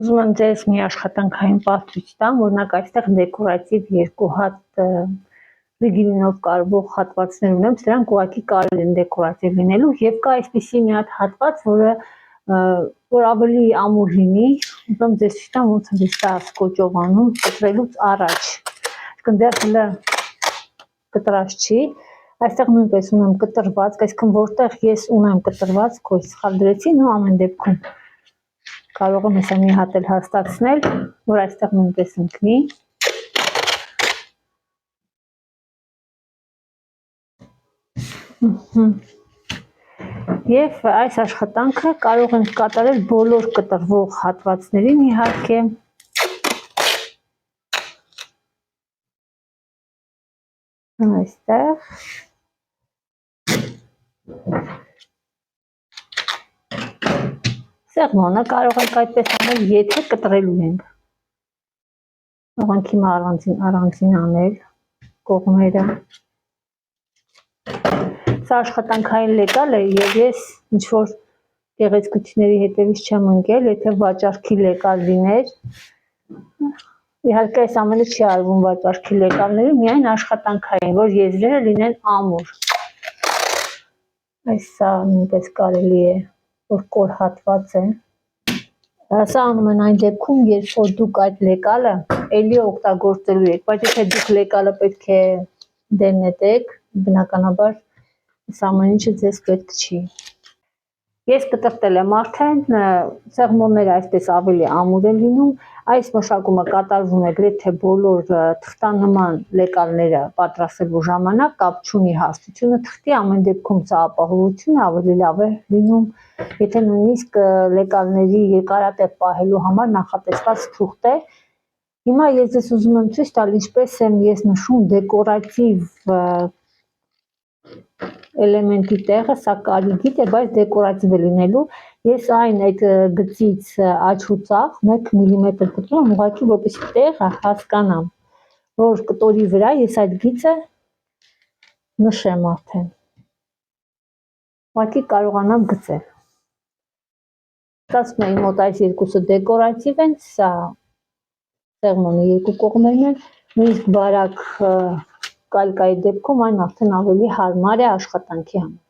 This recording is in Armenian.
Ուզում եմ ձեզ մի աշխատանքային պահ ցույց տամ, օրինակ այստեղ դեկորատիվ երկու հատ լիգինով կարվող հատվածներ ունեմ, սրանք ուղղակի կարելի են դեկորատիվ լինելու եւ կա այսպիսի մի հատ հատված, որ ավելի ամուր լինի, ուզում ձեզ ցույց տամ ոնց է դա սկոճով անում կտրելուց առաջ։ Այսինքն դեռ հələ կտրած չի, այստեղ նույնպես ունեմ կտրված, այսինքն որտեղ ես ունեմ կտրված, քո սխալ դրեցի, նո ամեն դեպքում կարող եմ հեսա մի հատ էլ հաստատցնել, որ այստեղ նույնպես ընկնի։ Եվ այս աշխատանքը կարող ենք կատարել բոլոր կտրվող հատվածներին իհարկե։ Այստեղ։ Սեղմոնը կարող ենք այդպես անել, եթե կտրելու ենք։ Կարող ենք հիմա առանձին անել կողմերը։ Սա աշխատանքային լեկալ է եւ ես ինչ-որ գեղեցկությունների հետևից չեմ ընկել, եթե վաճառքի լեկալ լիներ։ Իհարկե այս ամենը չի արվում վաճառքի լեկալների, միայն աշխատանքային, որ եզրերը լինեն ամուր։ Այս սա նույնպես կարելի է, որ կոր հատված է։ Սա անում են այն դեպքում, երբ որ դուք այդ լեկալը էլի օգտագործելու եք, բայց եթե դուք լեկալը պետք է դեմնեցեք, բնականաբար այս ամեն ինչը ձեզ պետք չի։ Ես կտրտել եմ արդեն, սեղմոնները այսպես ավելի ամուր են լինում, այս մշակումը կատարվում է գրեթե բոլոր թղթանման լեկալները պատրաստելու ժամանակ, կապ չունի հաստությունը թղթի, ամեն դեպքում սա ապահովությունը ավելի լավ է լինում, եթե նույնիսկ լեկալների երկարատև պահելու համար նախատեսված թուղթ է։ Հիմա ես ձեզ ուզում եմ ցույց տալ, ինչպես եմ ես նշում դեկորատիվ էլեմենտի տեղը, սա կարիգիտ է, բայց դեկորատիվ է լինելու։ Ես այդ գծից աչուծախ 1 միլիմետր կտրում եմ, ուղղակի որպեսզի տեղը հասկանամ, որ կտորի վրա ես այդ գիծը նշեմ արդեն։ Ուղղակի կարողանամ գծել։ Ստացվում է իմ մոտ այս երկուսը դեկորատիվ են, սա սեղմոնի երկու կողմերն են, նույնիսկ բարակ կալկայի դեպքում այն արդեն ավելի հարմար է աշխատանքի համար։